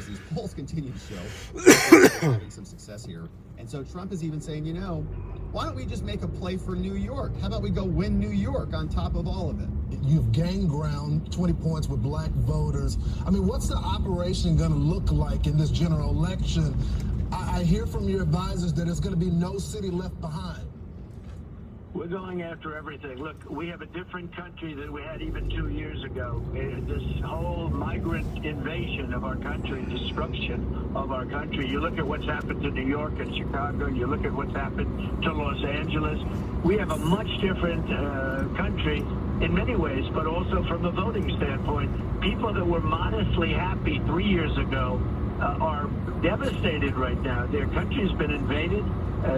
as these polls continue to show, having some success here. And so Trump is even saying, why don't we just make a play for New York? How about we go win New York on top of all of it? You've gained ground, 20 points with black voters. I mean, what's the operation going to look like in this general election? I hear from your advisors that there's going to be no city left behind. We're going after everything. Look, we have a different country than we had even 2 years ago. This whole migrant invasion of our country, destruction of our country. You look at what's happened to New York and Chicago. You look at what's happened to Los Angeles. We have a much different country in many ways, but also from a voting standpoint. People that were modestly happy 3 years ago are devastated right now. Their country's been invaded.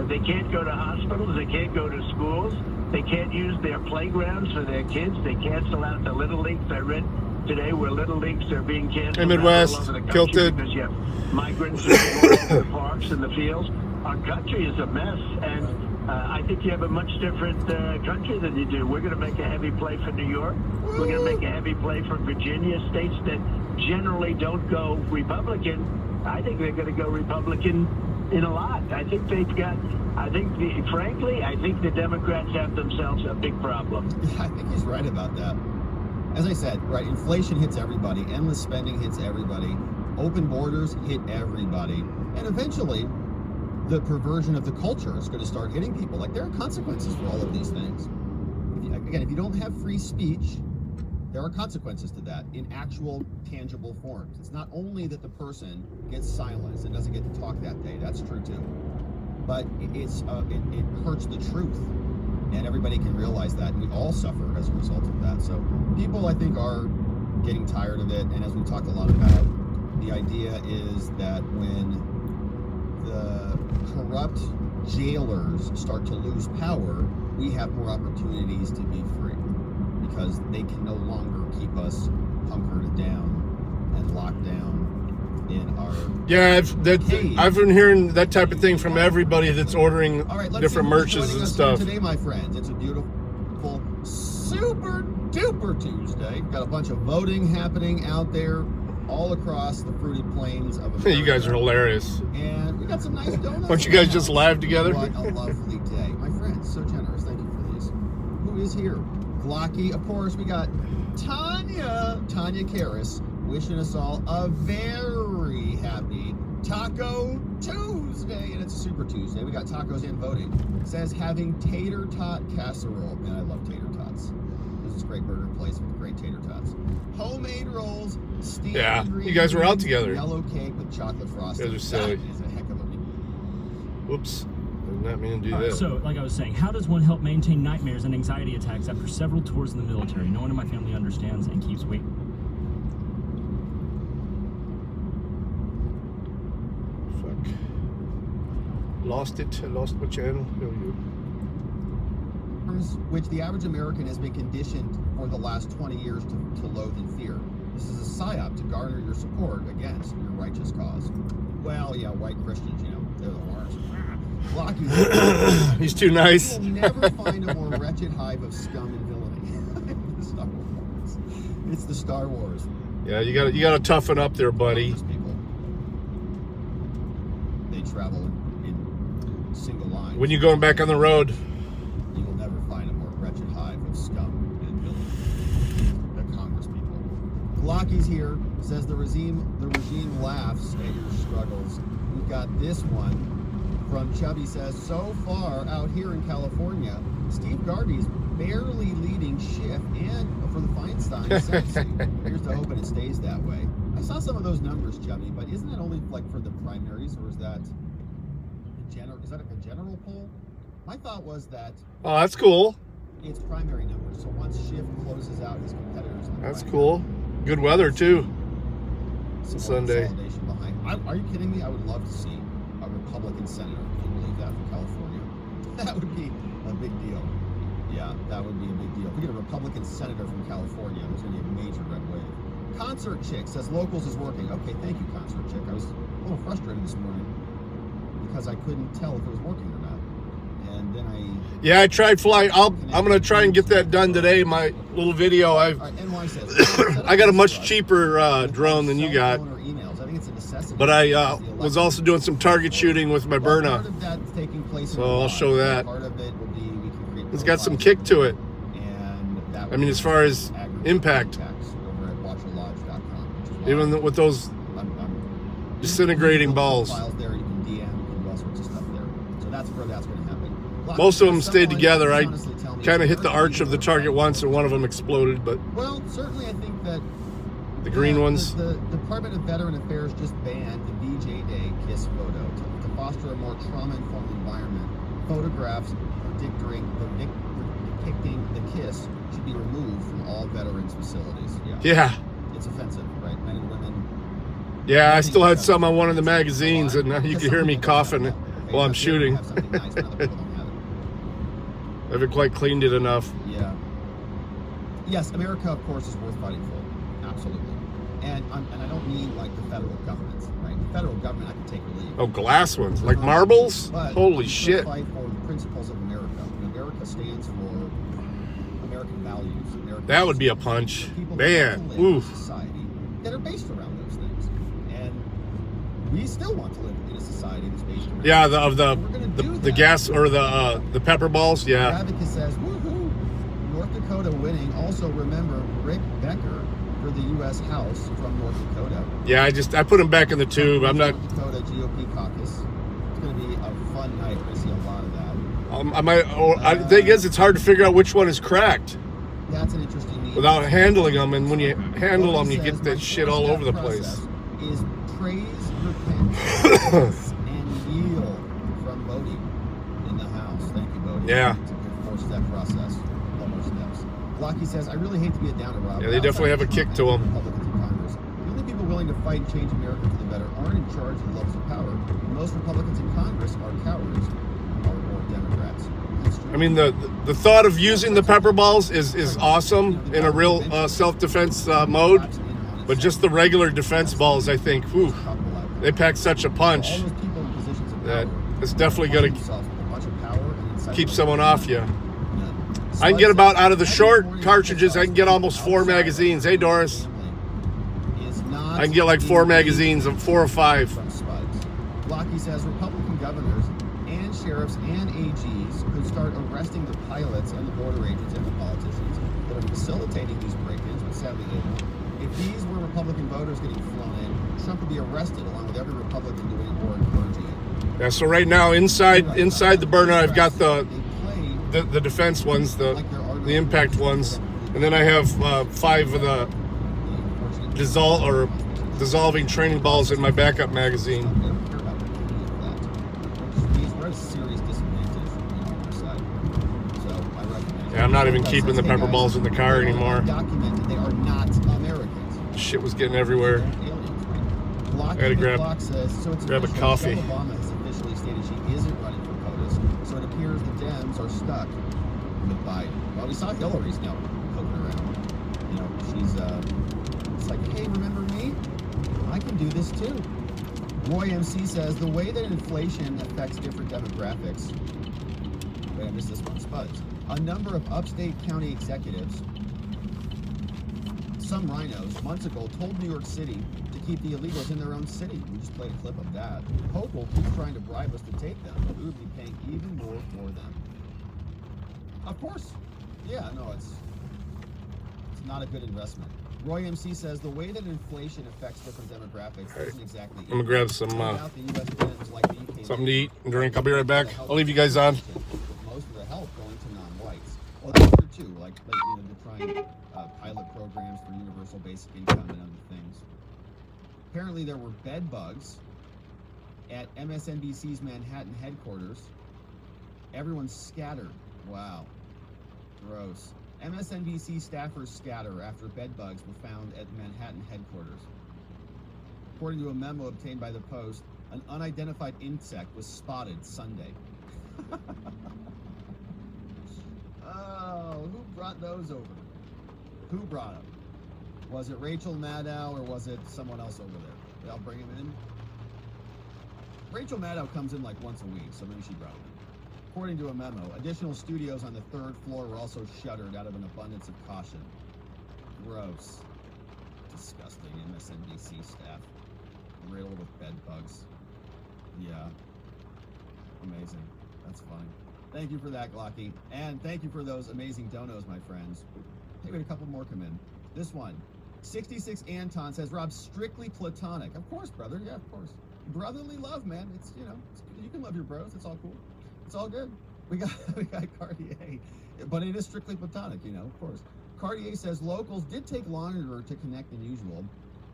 They can't go to hospitals. They can't go to schools. They can't use their playgrounds for their kids. They cancel out the Little Leagues. I read today where Little Leagues are being canceled. Hey, Midwest, all over the country tilted. because you have migrants all over the parks and the fields. Our country is a mess, and I think you have a much different country than you do. We're going to make a heavy play for New York. We're going to make a heavy play for Virginia, states that generally don't go Republican. I think they're going to go Republican in a lot. I think they've got, frankly, I think the Democrats have themselves a big problem. Yeah, I think he's right about that. As I said, right, inflation hits everybody, endless spending hits everybody, open borders hit everybody, and eventually the perversion of the culture is going to start hitting people. Like, there are consequences for all of these things. If you don't have free speech, there are consequences to that in actual tangible forms. It's not only that the person gets silenced and doesn't get to talk that day. That's true too. But it hurts the truth, and everybody can realize that, and we all suffer as a result of that. So people, I think, are getting tired of it. And as we talked a lot about, the idea is that when the corrupt jailers start to lose power, we have more opportunities to be free, because they can no longer keep us hunkered down and locked down in our I've been hearing that type of thing from everybody that's ordering different merches and stuff. Today, my friends, it's a beautiful, super duper Tuesday. Got a bunch of voting happening out there all across the fruity plains of America. You guys are hilarious. And we got some nice donuts. Don't you guys just laugh together? What a lovely day. My friends, so generous. Thank you for these. Who is here? Glocky, of course. We got Tanya Karras, wishing us all a very happy Taco Tuesday. And it's a super Tuesday. We got tacos and voting. It says having tater tot casserole. Man, I love tater tots. This is a great burger place with great tater tots. Homemade rolls, steamed green, you guys were out together. Yellow cake with chocolate frosting. You guys are silly. That is a heck of a meal. Whoops. Did not mean to do that. So, like I was saying, how does one help maintain nightmares and anxiety attacks after several tours in the military? No one in my family understands and keeps waiting. Fuck. Lost it. I lost my channel. There we go. Which the average American has been conditioned for the last 20 years to loathe and fear. This is a psyop to garner your support against your righteous cause. Well, yeah, white Christians, they're the worst. He's too nice. You'll never find a more wretched hive of scum and villainy. Star Wars. It's the Star Wars. Yeah, you gotta toughen up there, buddy. People, they travel in single lines. When you're going back on the road, you will never find a more wretched hive of scum and villainy. The Congress people. Glocky's here, says the regime laughs at your struggles. We've got this one from Chubby, says, so far out here in California, Steve Garvey's barely leading shift and for the Feinstein Ascendancy. Here's to hoping it stays that way. I saw some of those numbers, Chubby, but isn't that only like for the primaries, or is that a general poll? My thought was that that's cool. It's primary numbers. So once Schiff closes out his competitors, that's cool. Good weather too. Sunday. Are you kidding me? I would love to see a Republican senator, if you believe that, from California. That would be a big deal. Yeah, that would be a big deal. If we get a Republican senator from California, there's going to be a major red wave. Concert Chick says locals is working. Okay, thank you, Concert Chick. I was a little frustrated this morning because I couldn't tell if it was working or not. And then I tried flying. I'm gonna try and get that done today. My little video. NY says, I got a much cheaper drone than you got. Or emails. I think it's a necessity. But I was also doing some target shooting with my Berna. Part of that's taking place. So I'll show that. Part of it will be we can create. It's got some kick to it. And that I mean, as far as impact. Over at watcherlodge.com. Even with those disintegrating balls. Files there, you can DM, you can do all sorts of stuff there. So that's where that's going to happen. Most of them stayed together. I kind of hit the arch of the target once, and one of them exploded. But well, certainly I think that the green ones. The Department of Veteran Affairs just banned the VJ Day KISS photo to foster a more trauma-informed environment. Photographs depicting the KISS should be removed from all veterans' facilities. Yeah. It's offensive, right? Men and women. Yeah, I still had some on one of the magazines, and you could hear me coughing while I'm shooting. I haven't quite cleaned it enough. Yeah. Yes, America, of course, is worth fighting for. Absolutely. And I don't mean like the federal government, right? The federal government, I can take or leave. Oh, glass ones, like marbles? But holy shit! Fight for the principles of America. America stands for American values. That would be a punch, man. Ooh. Society that are based around those things, and we still want to live in a society that's based around. Yeah, the gas or the pepper balls. Yeah. Ravika says, "Woohoo! North Dakota winning." Also, remember Rick Becker for the U.S. House from North Dakota. Yeah, I put him back in the tube. I'm not. North Dakota GOP caucus. It's going to be a fun night. We're going to see a lot of that. The thing is, it's hard to figure out which one is cracked. That's an interesting need. Without handling them, and when you handle them, you get that shit all over the place. Is praise, repent, and yield from voting in the House. Thank you, Bodie. Yeah. It's a good four-step process. All more steps. Blocky says, I really hate to be a downer, Rob. Yeah, they definitely have a kick to them. Republicans in Congress. The only people willing to fight and change America for the better aren't in charge of the levels of power. Most Republicans in Congress are cowards or Democrats. I mean, the thought of using the pepper balls is awesome in a real self-defense mode, but just the regular defense balls, I think, whew, they pack such a punch that it's definitely going to keep someone off you. I can get about, out of the short cartridges, I can get almost 4 magazines. Hey, Doris. I can get like 4 magazines, 4 or 5. Blocky says Republican governors and sheriffs and AGs could start arresting the pilots and the border agents and the politicians that are facilitating these break-ins, but sadly if these were Republican voters getting flown in, Trump would be arrested along with every Republican doing or encouraging it. Yeah, so right now inside the burner, I've got the defense ones, the impact ones, and then I have 5 of the dissolving training balls in my backup magazine. Yeah, I'm not even keeping the pepper balls in the car anymore. Documented they are not Americans. Shit was getting everywhere. I gotta grab a coffee. Obama has officially stated she isn't running for POTUS, so it appears the Dems are stuck with Biden. Well, we saw Hillary's now poking around. You know, she's it's like, hey, remember me? I can do this too. Roy MC says the way that inflation affects different demographics. Wait, I missed this one. Spuds. A number of upstate county executives, some rhinos, months ago told New York City to keep the illegals in their own city. We just played a clip of that. Hochul keeps trying to bribe us to take them, but we would be paying even more for them. Of course. Yeah, no, it's not a good investment. Roy MC says the way that inflation affects different demographics isn't exactly. I'm gonna grab some something to eat and drink. I'll be right back. I'll leave you guys on. Most of the help going to non-whites. Well, that's true too. Like you know, they're trying pilot programs for universal basic income and other things. Apparently, there were bed bugs at MSNBC's Manhattan headquarters. Everyone's scattered. Wow, gross. MSNBC staffers scatter after bed bugs were found at Manhattan headquarters. According to a memo obtained by the Post, an unidentified insect was spotted Sunday. Oh, who brought those over? Who brought them? Was it Rachel Maddow or was it someone else over there? Did I bring him in? Rachel Maddow comes in like once a week, so maybe she brought him in. According to a memo, additional studios on the 3rd floor were also shuttered out of an abundance of caution. Gross. Disgusting MSNBC staff. riddled with bed bugs. Yeah. Amazing. That's funny. Thank you for that, Glocky. And thank you for those amazing donos, my friends. Hey, we had a couple more come in. This one. 66 Anton says, Rob, strictly platonic. Of course, brother. Yeah, of course. Brotherly love, man. It's, you know, you can love your bros. It's all cool. It's all good. We got Cartier. But it is strictly platonic, you know, of course. Cartier says, locals did take longer to connect than usual.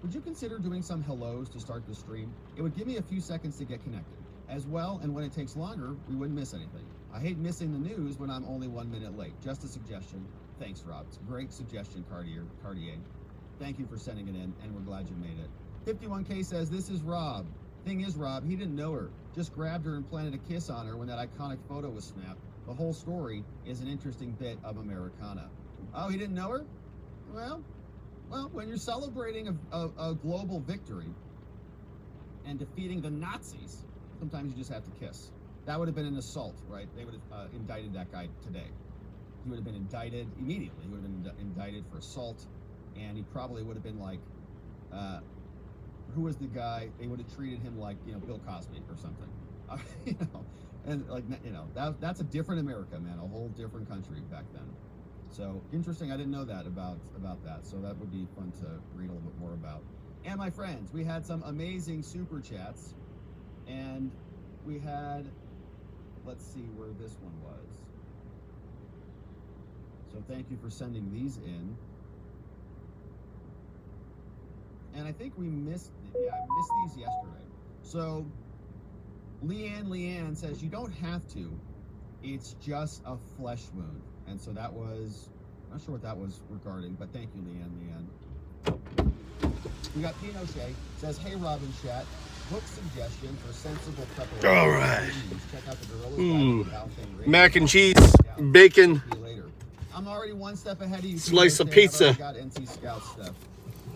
Would you consider doing some hellos to start the stream? It would give me a few seconds to get connected. As well, and when it takes longer, we wouldn't miss anything. I hate missing the news when I'm only 1 minute late. Just a suggestion. Thanks, Rob. It's a great suggestion, Cartier. Thank you for sending it in, and we're glad you made it. 51K says, this is Rob. Thing is, Rob, he didn't know her. Just grabbed her and planted a kiss on her when that iconic photo was snapped. The whole story is an interesting bit of Americana. Oh, he didn't know her? Well, when you're celebrating a global victory and defeating the Nazis, sometimes you just have to kiss. That would have been an assault, right? They would have indicted that guy today. He would have been indicted immediately. He would have been indicted for assault, and he probably would have been like, who was the guy? They would have treated him like, you know, Bill Cosby or something. You know, and like, you know, that's a different America, man, a whole different country back then. So interesting. I didn't know that about that. So that would be fun to read a little bit more about. And my friends, we had some amazing super chats, and we had, let's see where this one was. So thank you for sending these in. And I think we missed, I missed these yesterday. So Leanne says, you don't have to. It's just a flesh wound. And so that was, I'm not sure what that was regarding, but thank you, Leanne. We got Pinochet, says, hey, Robin Chat, book suggestion for sensible preparation. All right. Check out the Gorillas. Mac and cheese, bacon. See you later. I'm already one step ahead of you. Slice of I've pizza. already got NC Scout stuff.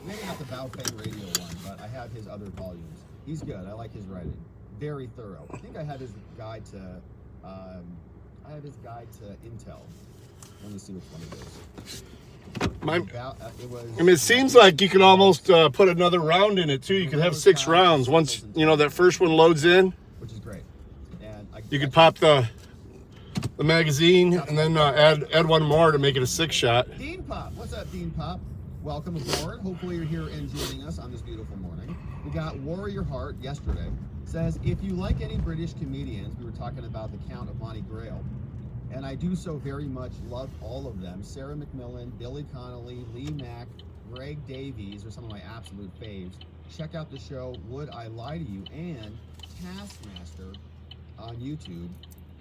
Maybe not the Baofeng radio one, but I have his other volumes. He's good. I like his writing. Very thorough. I think I have his guide to Intel. Let me see which one it is. It seems like you can almost put another round in it too. You could have 6 rounds once you know that first one loads in. Which is great. And you could pop the magazine and then add one more to make it a 6-shot. Dean Pop, what's up, Dean Pop? Welcome aboard. Hopefully you're here and joining us on this beautiful morning. We got Warrior Heart yesterday. Says, if you like any British comedians, we were talking about the Count of Monte Grail, and I do so very much love all of them. Sarah McMillan, Billy Connolly, Lee Mack, Greg Davies are some of my absolute faves. Check out the show Would I Lie to You and Taskmaster on YouTube.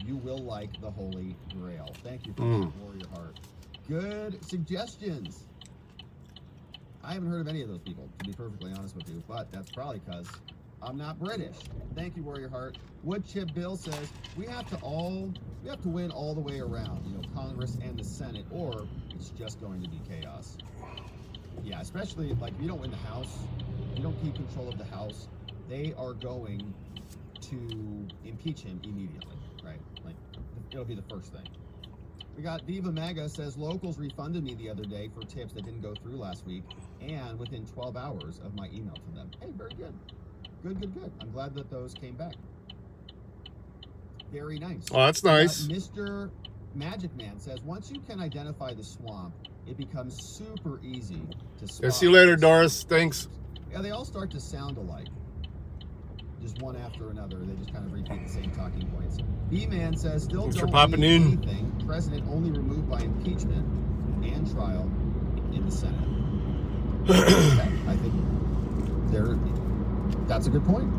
You will like the Holy Grail. Thank you for that, Warrior Heart. Good suggestions. I haven't heard of any of those people, to be perfectly honest with you, but that's probably because I'm not British. Thank you, Warrior Heart. Wood Chip Bill says we have to win all the way around, you know, Congress and the Senate, or it's just going to be chaos. Yeah, especially like if you don't win the House, you don't keep control of the House, they are going to impeach him immediately, right? Like it'll be the first thing. We got Viva Mega says locals refunded me the other day for tips that didn't go through last week, and within 12 hours of my email to them. Hey, very good. Good. I'm glad that those came back. Very nice. Oh, that's nice. Mr. Magic Man says, once you can identify the swamp, it becomes super easy to spot. Yeah, see you later, Doris. Thanks. Yeah, they all start to sound alike. Just one after another. They just kind of repeat the same talking points. B-Man says, still Thanks don't for popping need in. anything. President only removed by impeachment and trial in the Senate. I think that's a good point.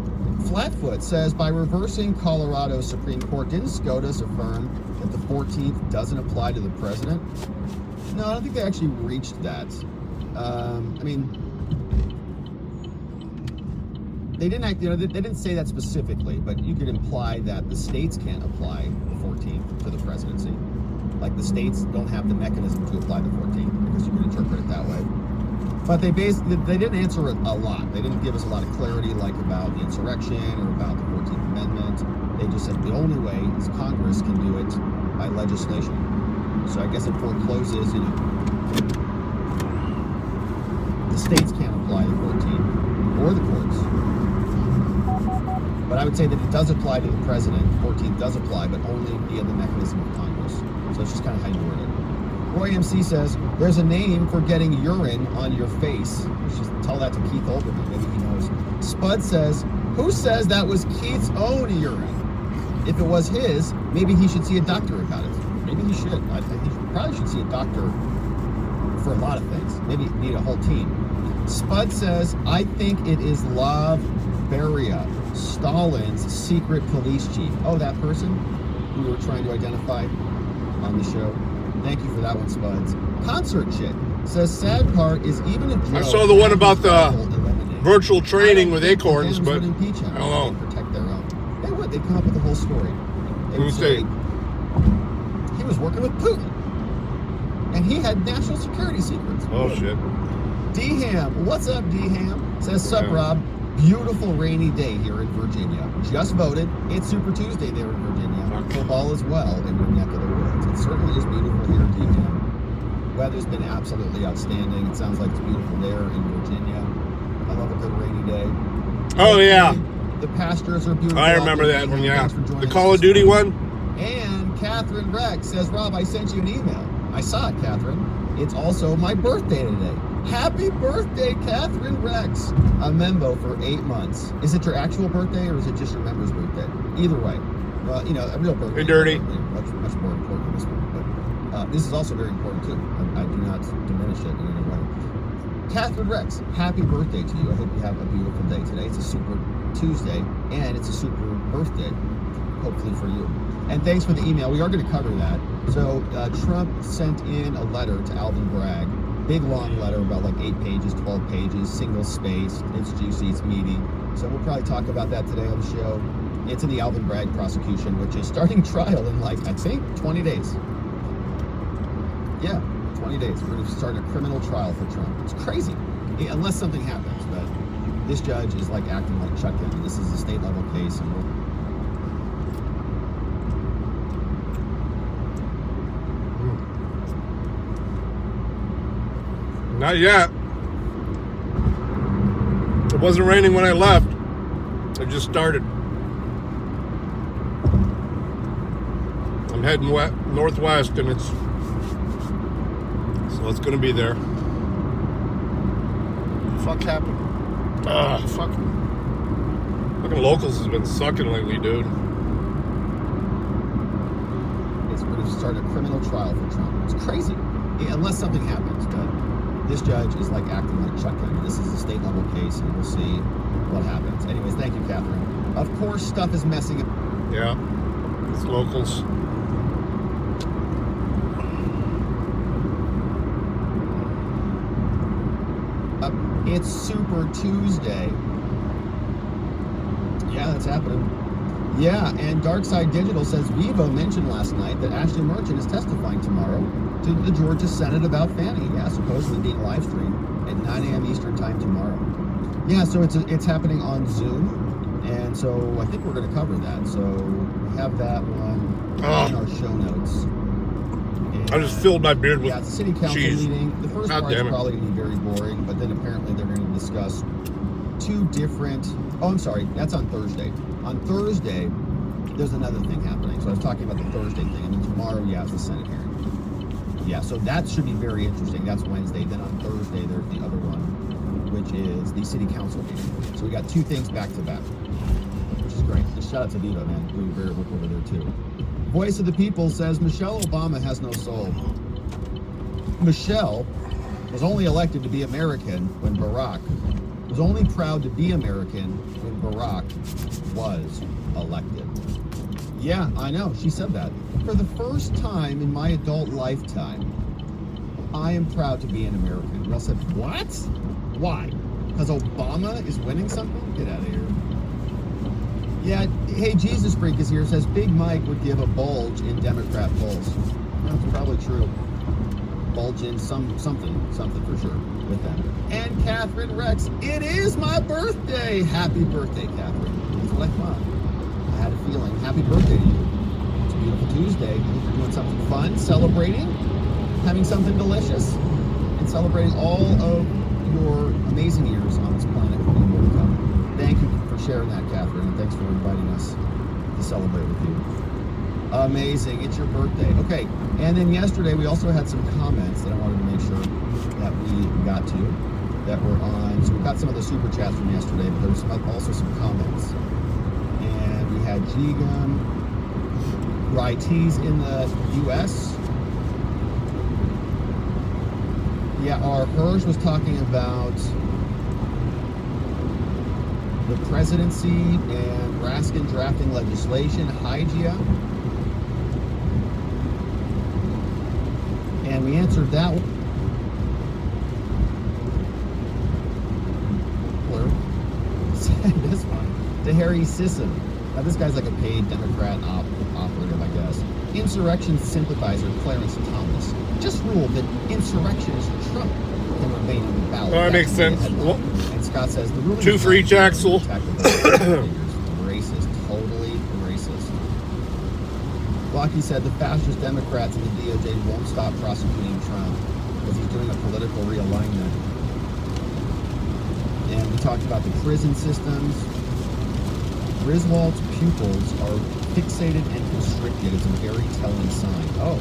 Flatfoot says, by reversing Colorado's Supreme Court, didn't SCOTUS affirm that the 14th doesn't apply to the president? No, I don't think they actually reached that. I mean, they didn't say that specifically, but you could imply that the states can't apply the 14th to the presidency. Like the states don't have the mechanism to apply the 14th, because you can interpret it that way. But they didn't answer a lot. They didn't give us a lot of clarity, like about the insurrection or about the 14th Amendment. They just said the only way is Congress can do it by legislation. So I guess it forecloses, you know, the states can't apply the 14th or the courts. I would say that it does apply to the president. 14th does apply, but only via the mechanism of Congress. So it's just kind of how you word it. Roy MC says, there's a name for getting urine on your face. Just tell that to Keith Olbermann. Maybe he knows. Spud says, who says that was Keith's own urine? If it was his, maybe he should see a doctor about it. Maybe he should. I think he probably should see a doctor for a lot of things. Maybe need a whole team. Spud says, I think it is Lav Beria, Stalin's secret police chief. Oh, that person who we were trying to identify on the show. Thank you for that one, Spuds. Concert chick says, sad part is even if I saw the one about the virtual training with acorns, but I don't know. They protect their own. They would. They'd come up with the whole story. They would say he was working with Putin, and he had national security secrets. Oh shit. D-Ham, what's up, D-Ham? Says, sup, Rob? Beautiful rainy day here in Virginia. Just voted. It's Super Tuesday there in Virginia. Football as well in your neck of the woods. It certainly is beautiful here in D-Ham. Weather's been absolutely outstanding. It sounds like it's beautiful there in Virginia. I love a good rainy day. Oh yeah. The pastures are beautiful. I remember that one, yeah. The us Call of Duty one. And Catherine Rex says, Rob, I sent you an email. I saw it, Catherine. It's also my birthday today. Happy birthday, Catherine Rex. A membo for 8 months. Is it your actual birthday or is it just your member's birthday? Either way. Well, you know, a real birthday. Hey, Dirty. Much more important than this one. But this is also very important too. I do not diminish it in any way. Catherine Rex, happy birthday to you. I hope you have a beautiful day today. It's a Super Tuesday and it's a super birthday, hopefully for you. And thanks for the email. We are going to cover that. So Trump sent in a letter to Alvin Bragg. Big long letter, about like 8 pages, 12 pages, single spaced. It's juicy, it's meaty. So we'll probably talk about that today on the show. It's in the Alvin Bragg prosecution, which is starting trial in like, I think, 20 days. Yeah, 20 days. We're going to start a criminal trial for Trump. It's crazy, unless something happens. But this judge is like acting like Chuck Him. This is a state level case, and we'll... Not yet. It wasn't raining when I left. It just started. I'm heading northwest, and it's going to be there. Fuck happened? Fuck. Fucking locals has been sucking lately, dude. It's going to start a criminal trial for Trump. It's crazy, unless something happens. But this judge is like acting like Chuck Him. This is a state level case, and we'll see what happens. Anyways, thank you, Catherine. Of course, stuff is messing up. Yeah, it's locals. It's Super Tuesday. Yeah, that's happening. Yeah, and Darkside Digital says Vivo mentioned last night that Ashley Merchant is testifying tomorrow to the Georgia Senate about Fannie. Yeah, supposedly being live streamed at 9 a.m. Eastern time tomorrow. Yeah, so it's happening on Zoom, and so I think we're going to cover that. So we have that one in our show notes. And, I just filled my beard with it's a city council cheese. meeting. The first part is probably going to be very boring, but then apparently they're going to discuss 2 different... Oh, I'm sorry, that's on Thursday. On Thursday, there's another thing happening. So I was talking about the Thursday thing, and then tomorrow, it's the Senate hearing. Yeah, so that should be very interesting. That's Wednesday. Then on Thursday, there's the other one, which is the city council meeting. So we got 2 things back to back, which is great. Just shout out to Viva, man, doing great work over there too. Voice of the People says Michelle Obama has no soul. Michelle was only elected to be American when Barack was only proud to be American when Barack was elected. Yeah, I know. She said that. For the first time in my adult lifetime, I am proud to be an American. Mel said, what? Why? Because Obama is winning something? Get out of here. Yeah, hey, Jesus Freak is here. Says Big Mike would give a bulge in Democrat polls. That's probably true. Bulge in something for sure with them. And Catherine Rex, it is my birthday. Happy birthday, Catherine. That's what I thought. I had a feeling. Happy birthday to you. It's a beautiful Tuesday. I hope you're doing something fun, celebrating, having something delicious, and celebrating all of your amazing years on this planet. Thank you for sharing that, Catherine, and thanks for inviting us to celebrate with you. Amazing. It's your birthday. Okay. And then yesterday we also had some comments that I wanted to make sure that we got to, that were on. So we got some of the super chats from yesterday, but there was also some comments. And we had Gigam, Righties in the U.S. Yeah, our Hirsch was talking about the presidency and Raskin drafting legislation, Hygia. And we answered that one. This one. To Harry Sisson. Now this guy's like a paid Democrat operative, I guess. Insurrection sympathizer Clarence Thomas just ruled that insurrectionist Trump can remain on the ballot. Oh, that makes sense. And Scott says the ruling 2 for each axle. Racist, totally racist. Blocky said the fascist Democrats and the DOJ won't stop prosecuting Trump because he's doing a political realignment. And we talked about the prison systems. Griswold's pupils are fixated and constricted. It's a very telling sign. Oh,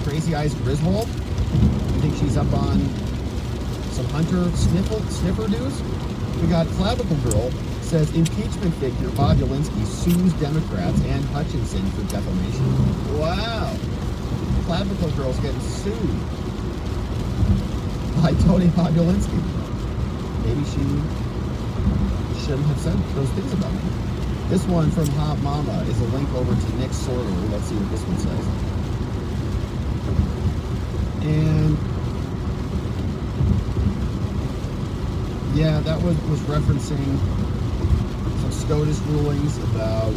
Crazy Eyes Griswold? You think she's up on some Hunter sniffer news? We got Clavicle Girl says impeachment figure Bobulinski sues Democrats and Hutchinson for defamation. Wow. Clavicle Girl's getting sued by Tony Bobulinski. Maybe she shouldn't have said those things about me. This one from Hot Mama is a link over to Nick Sorter. Let's see what this one says. And yeah, that was referencing some SCOTUS rulings about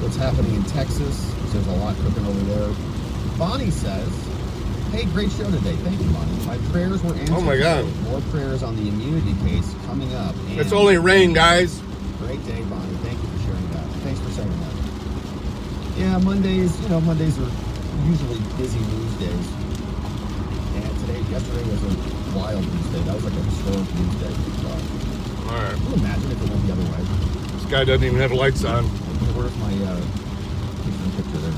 what's happening in Texas. There's a lot cooking over there. Bonnie says, hey, great show today. Thank you, Bonnie. My prayers were answered. Oh my God. More prayers on the immunity case coming up. And It's only rain, guys. great day, Bonnie. Thank you for sharing that. Thanks for saying that. Yeah, Mondays are usually busy news days. And yesterday was a wild news day. That was like a historic news day. All right. Can you imagine if it went the other way? This guy doesn't even have lights on. Where's my picture there?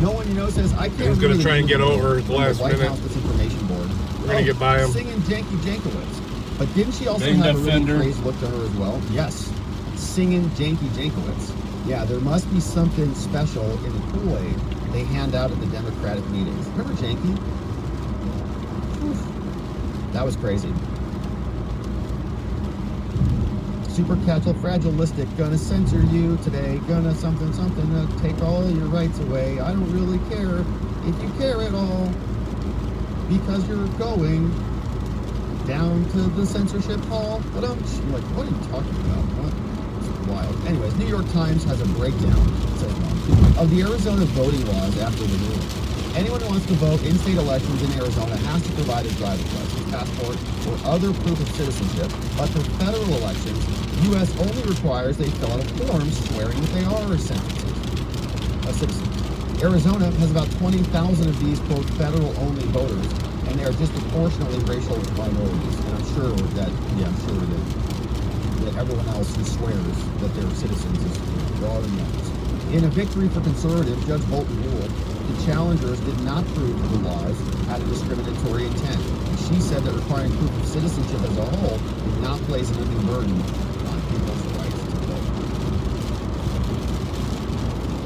No one you know says, I can't He's going really to try and get remember over at the last White minute. House disinformation board. We're going to get by him. Singing Janky Jankowicz. But didn't she also Main have a really defender. praise look to her as well? Yes. Singing Janky Jankowicz. Yeah, there must be something special in the Kool-Aid they hand out at the Democratic meetings. Remember Janky? Oof. That was crazy. Super casual, fragilistic, gonna censor you today, gonna something, take all your rights away. I don't really care if you care at all, because you're going down to the censorship hall. But I'm like, what are you talking about? What? It's wild. Anyways, New York Times has a breakdown, says Mom, of the Arizona voting laws after the ruling. Anyone who wants to vote in state elections in Arizona has to provide a driver's license, passport, or other proof of citizenship. But for federal elections, the U.S. only requires they fill out a form swearing that they are a citizen. Arizona has about 20,000 of these, quote, federal-only voters, and they are disproportionately racial minorities. And I'm sure that everyone else who swears that they're citizens is broad and knows. In a victory for conservative, Judge Bolton ruled the challengers did not prove that the laws had a discriminatory intent. And she said that requiring proof of citizenship as a whole did not place an undue burden on people's rights to vote.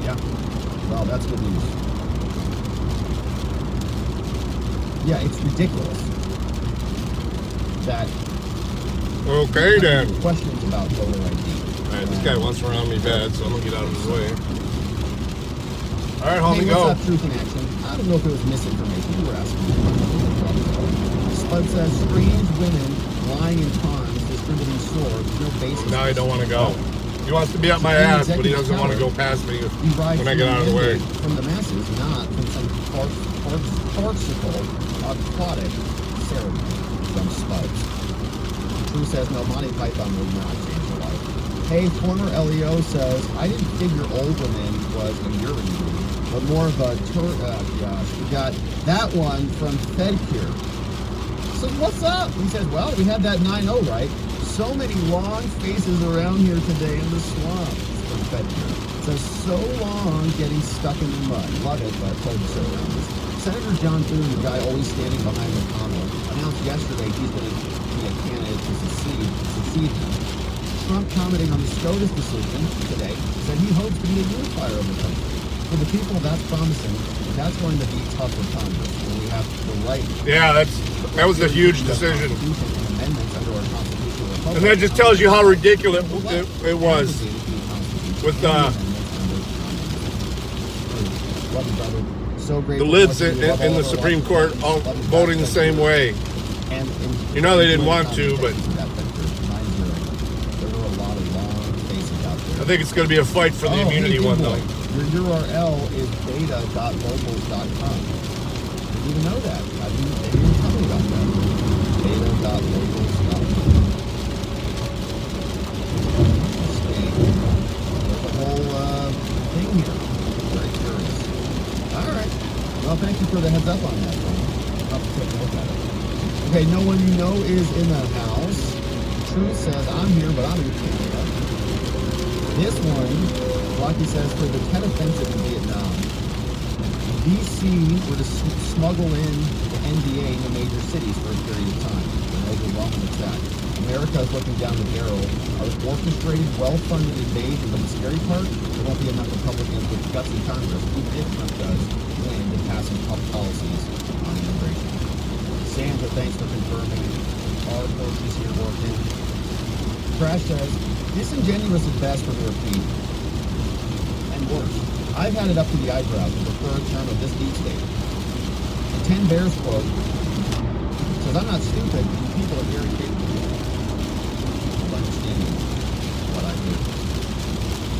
Yeah. Well, that's good news. Yeah, it's ridiculous that Okay, then. questions about voter ID. All right, this guy wants to round me bad, so I'm going to get out of his way. All right, homie, Hey, go. what's up, Truth in Action? I don't know if it was misinformation. You were asking me. Spud says, strange women lying in ponds, distributing swords, no basis. Now I don't want to go. He wants to be up my ass, but he doesn't want to go past me when I get out of the way. From the masses, not from some farcical, aquatic ceremony from Spuds. True says, no, Monty Python will not change your life. Hey, former LEO says, I didn't figure Olbermann was a urine movie, but more of a gosh, we got that one from FedCure. So what's up? He says, well, we had that 9-0 right. So many long faces around here today in the swamp. It says, so long getting stuck in the mud. Love it, but told you so around this. Senator John Thune, the guy always standing behind McConnell, announced yesterday he's going to be a candidate to succeed him. Trump, commenting on the SCOTUS decision today, said he hopes to be a unifier of the country. For the people, that's promising. That's going to be tough for Congress, when we have the right. Yeah, that was a huge decision. Amendments under our constitutional republic. And that just tells you how ridiculous it was. With the lids in the Supreme Court all voting the same way. You know they didn't want to, but I think it's going to be a fight for the immunity one, though. Your URL is beta.locals.com. Didn't even know that. They didn't tell me about that. Beta.locals.com. There's a whole thing here. Very curious. All right. Well, thank you for the heads up on that. I'll have to take a look at it. Okay, no one you know is in the house. Truth says, I'm here, but I'm in Canada. This one, Rocky says, for the Tet Offensive in Vietnam, DC were to smuggle in the NDA in the major cities for a period of time. An overwhelming attack. America is looking down the barrel of orchestrated, well-funded invasion, but the scary part, there won't be enough Republicans with guts in Congress, even if Trump does win in passing tough policies on immigration. Sandra, thanks for confirming. Our forces here working. Crash says, disingenuous at best for the repeat. And worse. I've had it up to the eyebrows with the third term of this deep state. The 10 Bears quote says, I'm not stupid, and people are very capable of understanding what I do.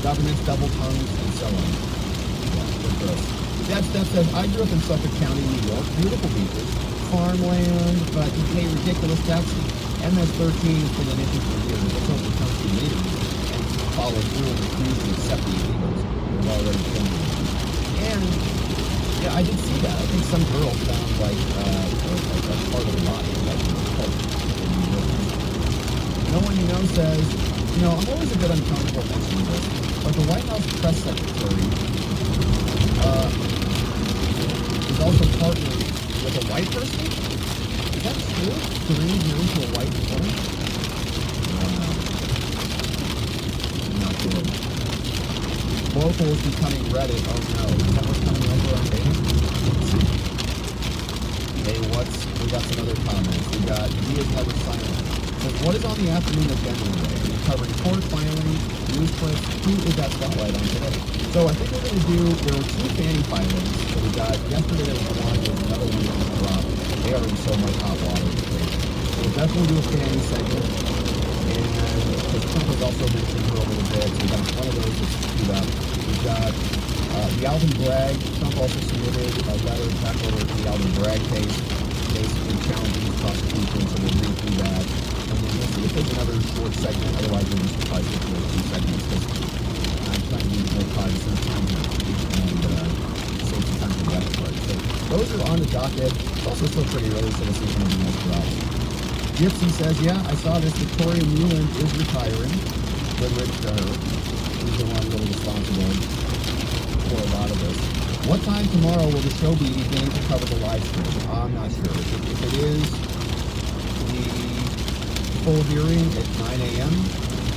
Governments, double tongues, and so on. Yeah, they're gross. That says, I grew up in Suffolk County, New York. Beautiful beaches. Farmland, but you pay ridiculous taxes. MS-13 has been an issue for years. It's over the country leaders and follow through and refuse to accept the illegals who have already filmed them. And, yeah, I did see that. I think some girl found, like, a part of the body, like, in the coat. No one you know says, you know, I'm always a bit uncomfortable mentioning this, but the White House press secretary is also partnering with a white person? Is that true? To read you into a white woman? Not good. Locals becoming Reddit. Oh no. Is that what's coming over on dating? Hey, we got some other comments. We got Dia's Never Silent. Says, what is on the afternoon agenda today? We're covering court filing, news clips. Who is that spotlight on today? So I think we're going to do, there were two fanny filings. So we got, yesterday there was one, there's another one on the drop. They are in so much hot water. So we'll definitely do a fanny segment. And because Trump was also mentioning her a little bit, so we got one of those that's queued up. We've got the Alvin Bragg. Trump also submitted a letter back over to the Alvin Bragg case, basically challenging the prosecution, so we'll read through that. And then we'll see if there's another short segment, otherwise we'll just surprise it for 2 segments, because I'm trying to use more privacy time here, and save some time for the other part. So those are on the docket. It's also still pretty early, so this is going to be nice for us. Gypsy says, yeah, I saw this. Victoria Nuland is retiring. Good riddance to her. She's the one really responsible for a lot of this. What time tomorrow will the show be beginning to cover the live stream? I'm not sure. If it is the full hearing at 9 a.m.,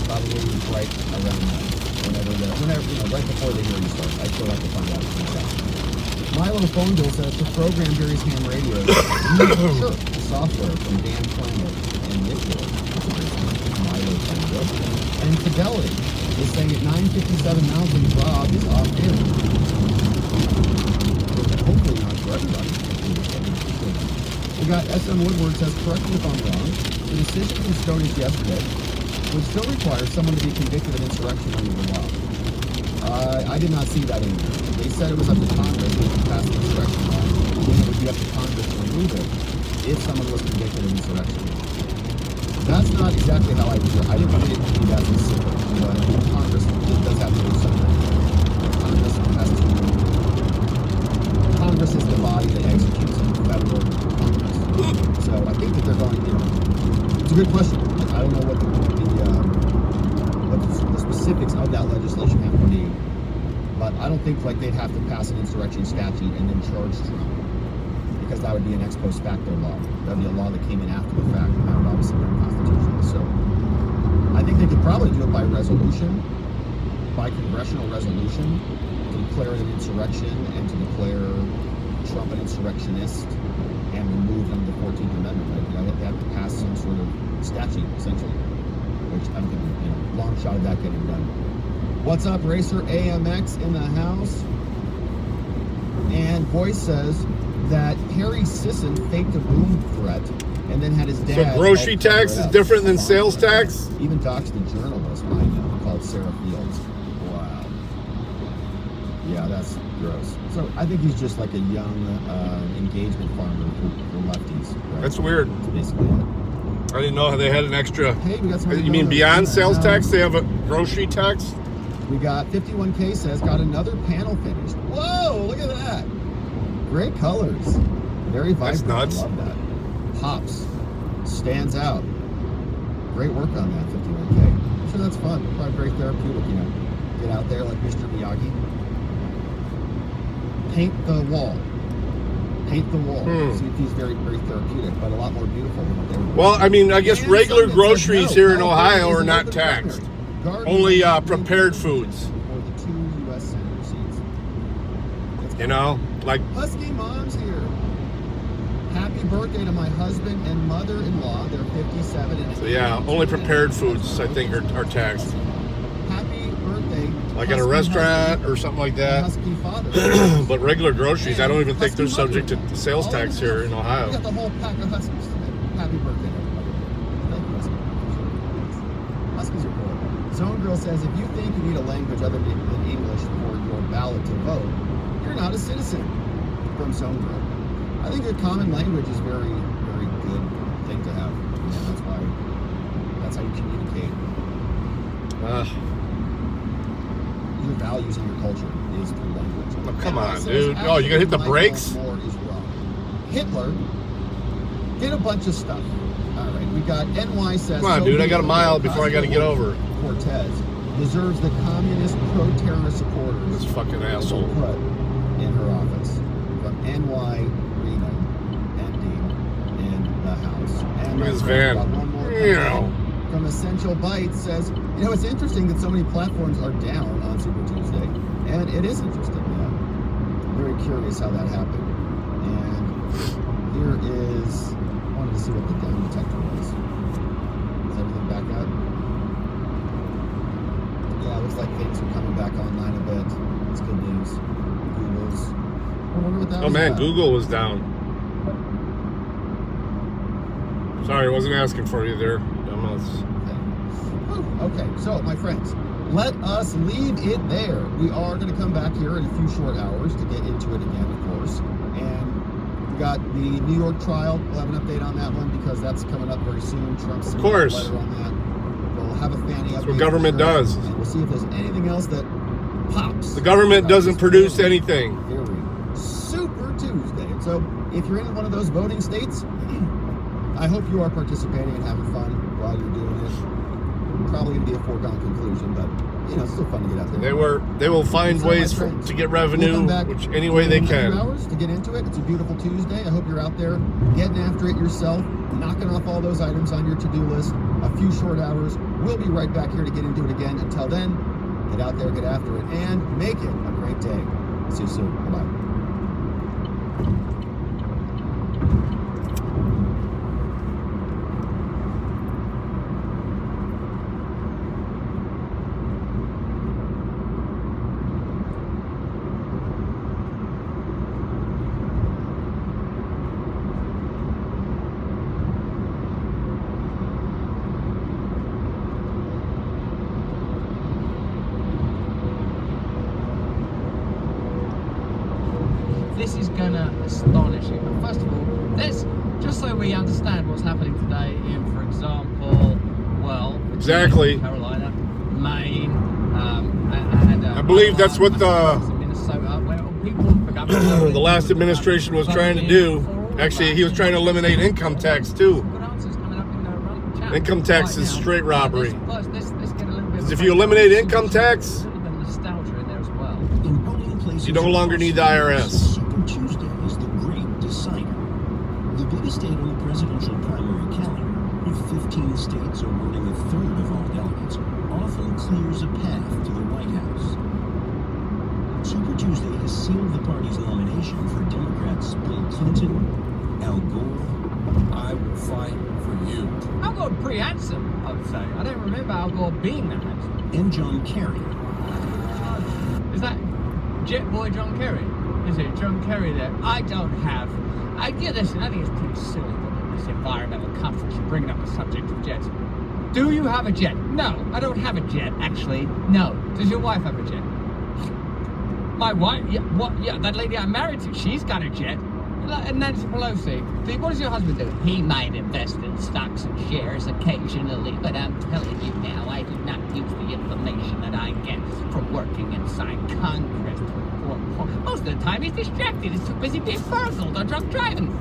probably right around that. Whenever, you know, right before the hearing starts. I still have to find out. Milo Phone Bill says to program Jerry's ham radio, sure, the software from Dan Planet and Nickwood. Milo Phone Bill. And Fidelity is saying at 9:57 Mountain, Rob is off air. Hopefully not for everybody. We got SM Woodward says, correct me if I'm wrong, the decision from SCOTUS yesterday would still require someone to be convicted of insurrection under the law. I did not see that in there. They said it was up to Congress to pass the insurrection law, and it would be up to Congress to remove it if someone was convicted of insurrection. That's not exactly how I view it. I didn't read it to be that specific, but Congress does have to do something. Congress is the body that executes the federal Congress. So I think that they're going, you know, it's a good question. I don't know what the specifics of that legislation have to be. But I don't think like they'd have to pass an insurrection statute and then charge Trump, because that would be an ex post facto law. That would be a law that came in after the fact, and that would obviously be unconstitutional. So I think they could probably do it by resolution, by congressional resolution, to declare it an insurrection and to declare Trump an insurrectionist and remove him the 14th Amendment. Like, they have to pass some sort of statute, essentially, which I'm going to, long shot of that getting done. What's up, Racer AMX in the house? And Voice says that Harry Sisson faked a boom threat and then had his dad. So grocery tax is different than sales tax? Even doxed the journalist I know called Sarah Fields. Wow. Yeah, that's gross. So I think he's just like a young engagement farmer for lefties. Right? That's weird. That's basically it. I didn't know how they had an extra. Hey, we got some. You mean beyond sales tax, they have a grocery tax? We got 51K says got another panel finished. Whoa, look at that. Great colors. Very vibrant. That's nuts. I love that. Pops. Stands out. Great work on that 51K. I'm sure that's fun. Probably very therapeutic, you know. Get out there like Mr. Miyagi. Paint the wall. Paint the wall. See if he's very, very therapeutic, but a lot more beautiful than what they were. Well, I mean, I guess And regular some that groceries said, here in no, Ohio California are is not an open taxed. partner. Garden Only Green prepared Green foods. For the 2 U.S. Senator seats. You know, like Husky Mom's here. Happy birthday to my husband and mother-in-law. They're 57 and so yeah, only prepared foods I think are taxed. Happy birthday. Like at a Husky restaurant husband or something like and that. Husky father. But regular groceries, I don't even think Husky they're subject to mother. sales All tax of here them. in We Ohio. got the whole pack of Huskies today. Happy birthday, everybody. Thank you, Husky. Huskies are cool. Zone Girl says, if you think you need a language other than English for your ballot to vote, you're not a citizen. From Zone Girl. I think a common language is very, very good thing to have. That's how you communicate. Your values and your culture is through language. Oh, come on, Says, dude. Oh, you gonna hit the Michael brakes? Moore is wrong. Hitler did a bunch of stuff. All right, we got NY says. Come on, dude. I got a mile before I got to get over. Cortez deserves the communist pro-terrorist supporters. This fucking asshole. Put in her office. From NY Reno, MD, in the house. And Look at this my van. friend got one more Meow. comment from Essential Bites says, you know, it's interesting that so many platforms are down on Super Tuesday, and it is interesting. Yeah, very curious how that happened. And here is, I wanted to see what the down detector was. Is everything back up? Yeah, it looks like things are coming back online a bit. It's good news. Google's. I wonder what that Oh was man, about. Google was down. Sorry, I wasn't asking for you there, dumbass. Okay, so my friends, let us leave it there. We are going to come back here in a few short hours to get into it again, of course. And we got the New York trial. We'll have an update on that one because that's coming up very soon. Trump's Of course. letter on that. We'll have a fanny update. That's what government for sure. does. And we'll see if there's anything else that pops. The government out doesn't this produce very, anything. very Super Tuesday. And so if you're in one of those voting states, I hope you are participating and having fun while you're doing it. Probably going to be a foregone conclusion, but you know, it's still fun to get out there. They will find So, my ways friends, to get we'll revenue, come back which any way they in a few can. hours to get into it. It's a beautiful Tuesday. I hope you're out there getting after it yourself, knocking off all those items on your to-do list. A few short hours. We'll be right back here to get into it again. Until then, get out there, get after it, and make it a great day. See you soon. Bye-bye. This is gonna astonish you. But first of all, let's just so we understand what's happening today in, for example, well, Exactly. Carolina, Maine, and I believe that's what the Minnesota, where people the last administration was trying to do. Actually, he was trying to eliminate income tax too. Good answers coming up in the chat. Income tax is now, straight robbery. Let's get a little bit It's If you eliminate income tax, A little bit of nostalgia in there as well. In polling places you no longer need the IRS. Super Tuesday is the great decider. The biggest state on the presidential primary calendar, with 15 states awarding a third of all delegates, often clears a path to the White House. Super Tuesday has sealed the party's nomination for Democrats Bill Clinton, Al Gore. I will fight for you. Al Gore pretty handsome, I would say. I don't remember Al Gore being that handsome. And John Kerry. Is that Jet Boy John Kerry? Is it John Kerry there? Listen, I think it's pretty silly that this environmental conference you're bringing up the subject of jets. Do you have a jet? No, I don't have a jet, actually. No. Does your wife have a jet? My wife? Yeah, what? Yeah, that lady I'm married to, she's got a jet. And Nancy Pelosi. What does your husband do? He might invest in stocks and shares occasionally, but I'm telling you now, I do not use the information that I get from working inside Congress to inform. Most of the time, he's distracted. He's too busy being burgled or drunk driving.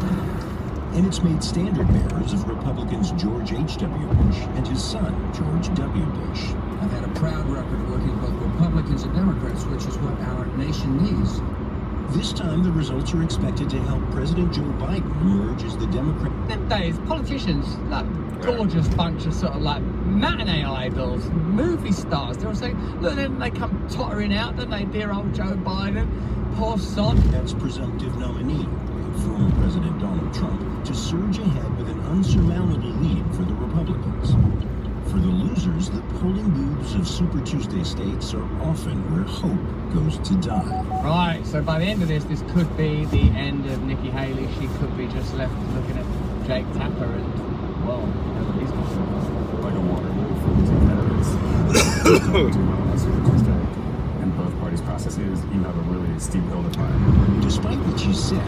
And it's made standard bearers of Republicans George H.W. Bush and his son, George W. Bush. I've had a proud record working both Republicans and Democrats, which is what our nation needs. This time, the results are expected to help President Joe Biden emerge as the Democrat. Them days, politicians, like gorgeous bunch of sort of like matinee idols, movie stars. They were saying, look, then they come tottering out, don't they? Dear old Joe Biden, poor sod. That's presumptive nominee, former President Donald Trump, to surge ahead with an unsurmountable lead for the Republicans. For the losers, the polling booths of Super Tuesday states are often where hope goes to die. Right, so by the end of this could be the end of Nikki Haley. She could be just left looking at Jake Tapper and, well, you know what he's going to do. Like a Waterloo for the two candidates. On Super Tuesday. In both parties' processes, you have a really steep hill to climb. Despite what she said,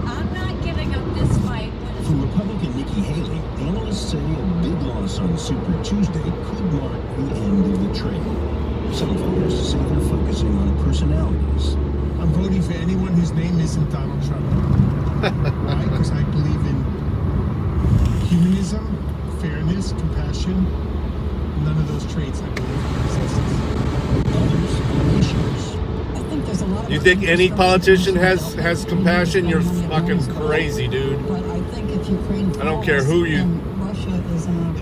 I'm not giving up this fight. for Republican Nikki Haley, analysts say a big loss on Super Tuesday could mark the end of the train. Some voters say they're focusing on personalities. I'm voting for anyone whose name isn't Donald Trump. Why? Because I believe in humanism, fairness, compassion. None of those traits I believe possesses. Others on issues. I think there's a lot of You think any politician has compassion? You're fucking crazy, dude. But I think if Ukraine I don't care who you- then Russia is in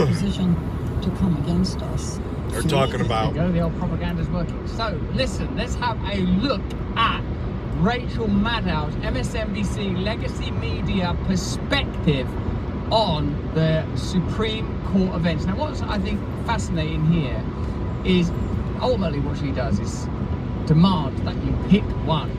a position to come against us. Are talking about. There you go, the old propaganda's working. So, listen, let's have a look at Rachel Maddow's MSNBC legacy media perspective on the Supreme Court events. Now, what's I think fascinating here is ultimately what she does is demand that you pick one.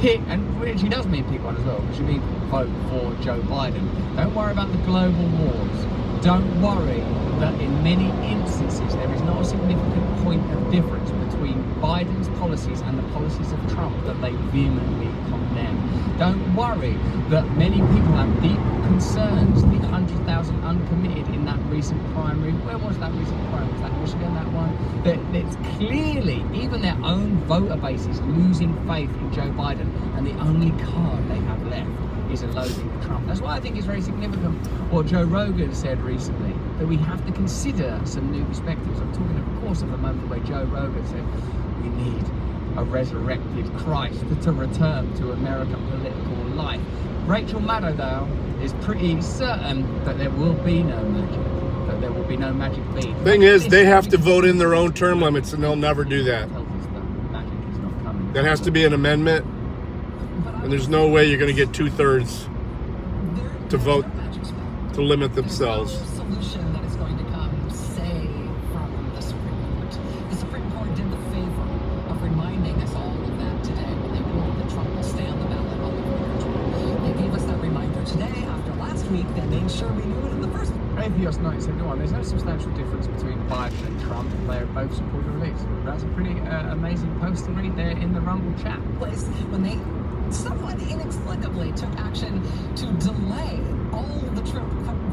And she does mean pick one as well, because she means vote for Joe Biden. Don't worry about the global wars. Don't worry that in many instances there is not a significant point of difference between Biden's policies and the policies of Trump that they vehemently condemn. Don't worry that many people have deep concerns. The 100,000 uncommitted in that recent primary. Where was that recent primary? Was that Michigan, that one? That it's clearly, even their own voter base is losing faith in Joe Biden, and the only card they have left is a loathing for Trump. That's why I think it's very significant what Joe Rogan said recently, that we have to consider some new perspectives. I'm talking, of course, of the moment where Joe Rogan said we need a resurrected Christ to return to American political life. Rachel Maddow, though, is pretty certain that there will be no magic, that there will be no magic beat. Thing is, they have to vote in their own term limits, and they'll never do that. Magic is not coming. That has to be an amendment, and there's no way you're going to get 2/3 to vote to limit themselves. Solution that is going to come, say, from the Supreme Court. The Supreme Court did the favor of reminding us all of that today when they ruled that Trump will stay on the ballot on the impeachment. They gave us that reminder today after last week. They made sure we knew it in the first. Atheos 1971, there's no substantial difference between Biden and Trump. They both support the release. That's a pretty amazing post to read there in the Rumble chat. Place when they somewhat inexplicably took action to delay all the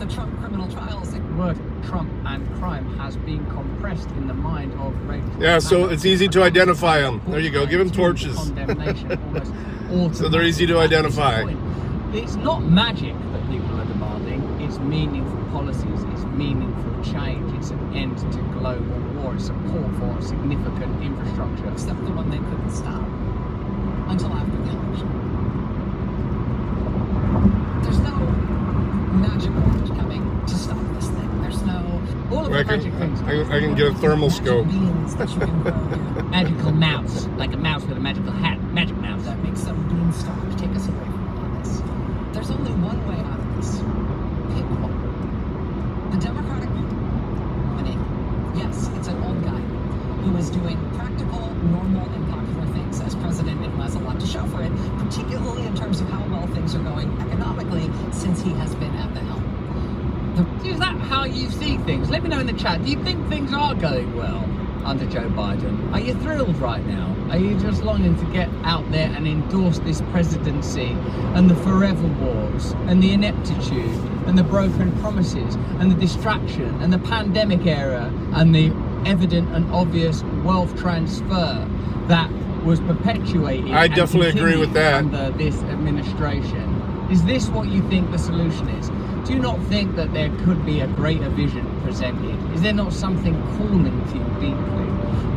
Trump criminal trials. The word Trump and crime has been compressed in the mind of Rachel. Yeah, so it's easy to identify them. There you go. Give them torches. Condemnation almost So they're easy to identify. It's not magic that people are demanding. It's meaningful policies. It's meaningful change. It's an end to global war is support for significant infrastructure. Except the one they couldn't stop until after the election. There's no magic wand coming to stop this thing. There's no all of the magic things. I can get a thermal scope. beans that you can grow here. Magical mouse, like a mouse with a magical hat. Magic mouse. That makes some beanstalk take us away from all this. There's only one way out of this. Pick one. The Democratic nominee. Yes, it's an old guy who is doing practical, normal, and popular things as president and who has a lot to show for it, particularly in terms of how well things are going economically since he has been at the helm. Is that how you see things? Let me know in the chat. Do you think things are going well under Joe Biden? Are you thrilled right now? Are you just longing to get out there and endorse this presidency and the forever wars and the ineptitude and the broken promises and the distraction and the pandemic era and the evident and obvious wealth transfer that was perpetuated? I definitely agree with that. Under this administration. Is this what you think the solution is? Do you not think that there could be a greater vision presented? Is there not something calling to you deeply?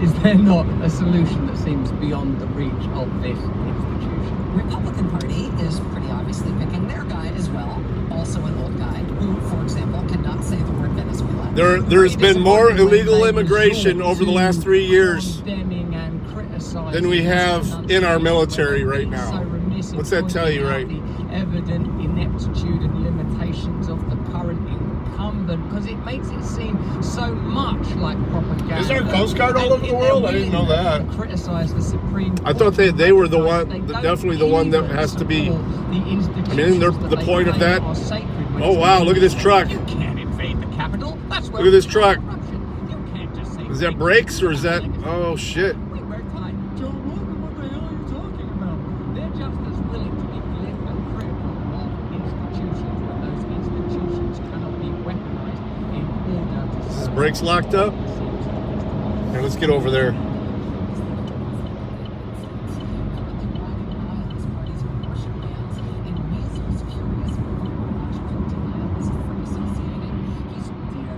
Is there not a solution that seems beyond the reach of this institution? Republican Party is pretty obviously picking their guy as well, also an old guy who, for example, cannot say the word Venezuela. There's been more illegal immigration over the last 3 years than we have in our military right now. What's that tell you, right? Evident ineptitude and limitations of the current incumbent, because it makes it seem so much like propaganda. Is there a Coast Guard all over the world? I didn't know that. Criticize the Supreme Court. I thought they were the one, definitely the one that has to be. I mean, the point of that. Oh wow! Look at this truck. You can't invade the Capitol. That's where look at this truck. You can't just say. Is that brakes or is that? Oh shit! Brakes locked up. Here, let's get over there.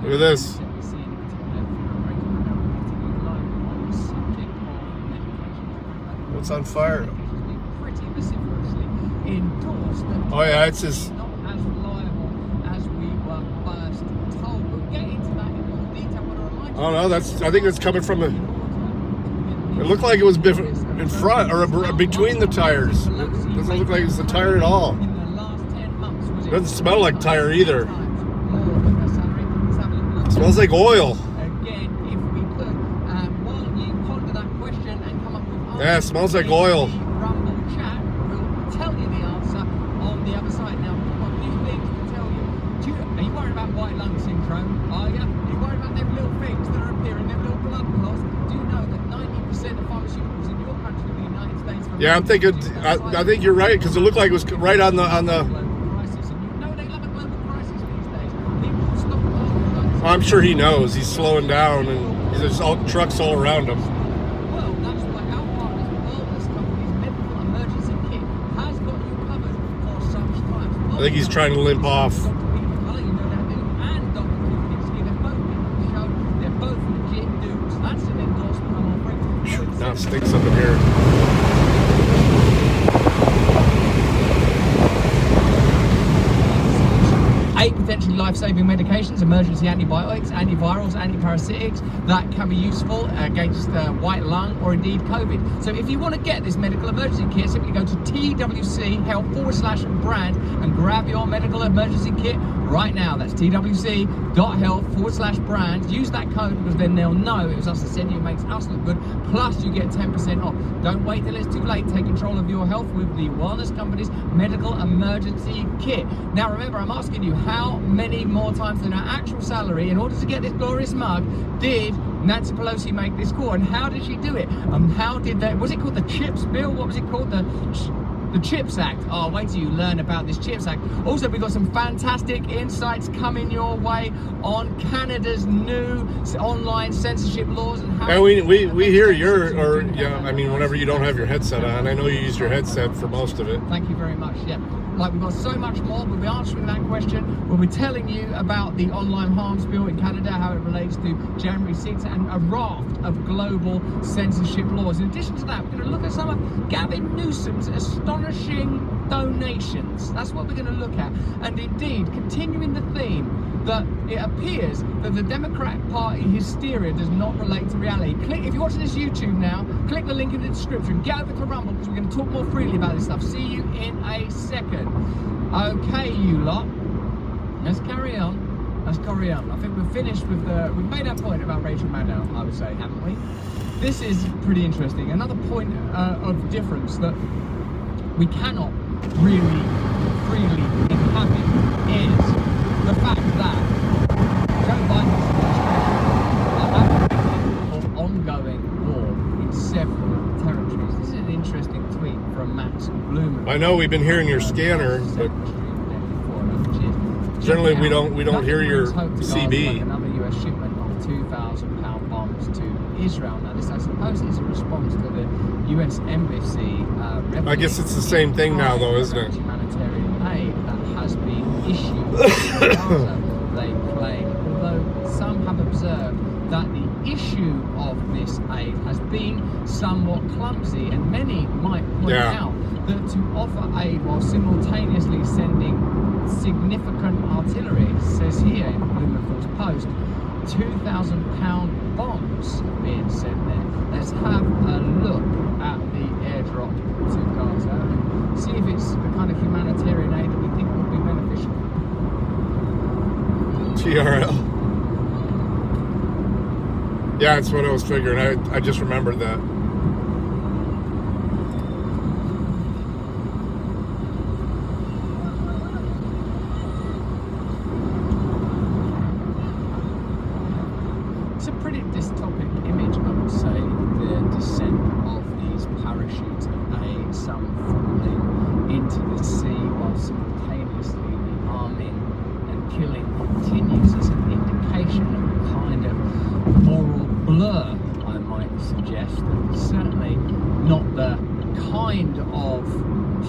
Look at this. What's on fire? Oh yeah, it's his. Oh no, I think it's coming from it looked like it was in front or between the tires. It doesn't look like it's the tire at all. It doesn't smell like tire either. It smells like oil. Yeah, it smells like oil. Yeah, I'm thinking. I think you're right because it looked like it was right on the. I'm sure he knows. He's slowing down, and there's all trucks all around him. Well, that's why our partners, wellness companies, medical emergency kit has got you covered for such times. I think he's trying to limp off. Now it stinks up in here. 8 potentially life-saving medications, emergency antibiotics, antivirals, antiparasitics that can be useful against white lung or indeed COVID. So if you want to get this medical emergency kit, simply go to twc.health/brand and grab your medical emergency kit right now. That's twc.health/brand. Use that code because then they'll know it was us that sent you. It makes us look good. Plus you get 10% off. Don't wait till it's too late. Take control of your health with the Wellness Company's medical emergency kit. Now remember, I'm asking you, how many more times than her actual salary in order to get this glorious mug did Nancy Pelosi make this call, and how did she do it? How did that? Was it called the CHIPS bill? What was it called? The CHIPS Act. Oh, wait till you learn about this CHIPS Act. Also, we've got some fantastic insights coming your way on Canada's new online censorship laws and how. And we hear whenever you don't have your headset on. I know you use your headset for most of it. Thank you very much. Yeah. Like, we've got so much more. We'll be answering that question. We'll be telling you about the online harms bill in Canada, how it relates to January 6th, and a raft of global censorship laws. In addition to that, we're going to look at some of Gavin Newsom's astonishing donations. That's what we're going to look at. And indeed, continuing the theme that it appears that the Democrat Party hysteria does not relate to reality. Click, if you're watching this YouTube now, click the link in the description. Get over to Rumble, because we're going to talk more freely about this stuff. See you in a second. Okay, you lot. Let's carry on. Let's carry on. I think we've finished with we've made our point about Rachel Maddow, I would say, haven't we? This is pretty interesting. Another point of difference that we cannot really freely inhabit is the fact that Joe Biden's administration are ongoing war in several territories. This is an interesting tweet from Max Blumenthal. I know we've been hearing your scanner, but generally we don't hear your CB. Like another US shipment of 2,000 pound bombs to Israel. Now this, I suppose, is a response to the US embassy. I guess it's the same thing now, though, isn't it? Humanitarian aid that has been issued to Gaza, they claim, although some have observed that the issue of this aid has been somewhat clumsy, and many might point out that to offer aid while simultaneously sending significant artillery, says here in Blumenthal's post, 2,000 pound bombs being sent there. Let's have a look at the airdrop to Gaza and see if it's the kind of humanitarian aid that we think would be beneficial. TRL. Yeah, that's what I was figuring. I just remembered that. It's a pretty dystopic image, I would say, the descent of these parachutes of aid, some falling into the sea while simultaneously the arming and killing continues. It's an indication of a kind of moral blur, I might suggest, and certainly not the kind of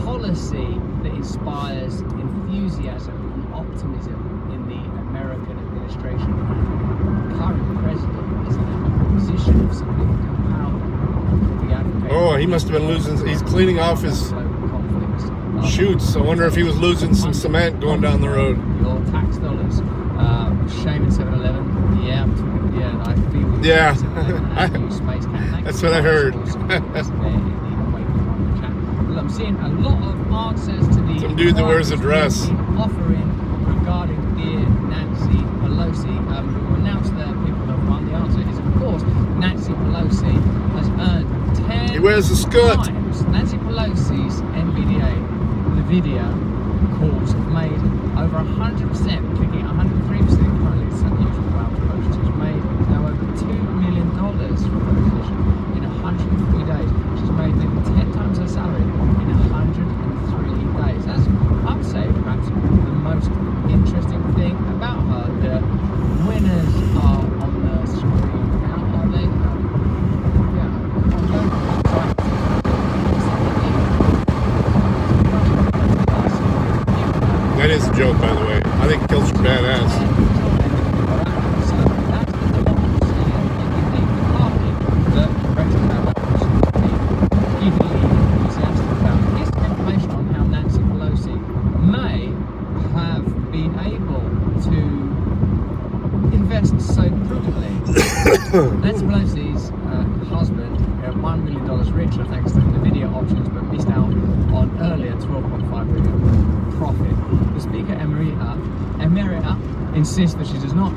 policy that inspires enthusiasm and optimism in the American administration. The current president is in a position of significant power. Oh, he must have been losing. He's cleaning off his chutes. I wonder if he was losing some cement going down the road. Your tax dollars. Shame at 7-Eleven. Yeah, I feel. Yeah, That's that's what I heard. I'm seeing a lot of answers to the some dude that wears a dress offering regarding dear Nancy Pelosi. We will announce the people that won. The answer is, of course, Nancy Pelosi has earned 10 He wears a skirt. times. Nancy Pelosi's NVIDIA calls have made over 100%, clicking 103% currently. It's unusual for our approach. She's made now over $2 million from her position in 103 days. She's made nearly 10 times her salary in 103 days. That's, I would say, perhaps the most interesting thing about her. The winners are on the screen now, are they? That is a joke, by the way. I think kilts are badass. Information on how Nancy Pelosi may have been able to invest so prudently. Nancy Pelosi's husband, $1 million richer thanks to NVIDIA options, but missed out on earlier $12.5 million profit. The Speaker Emerita insists that she does not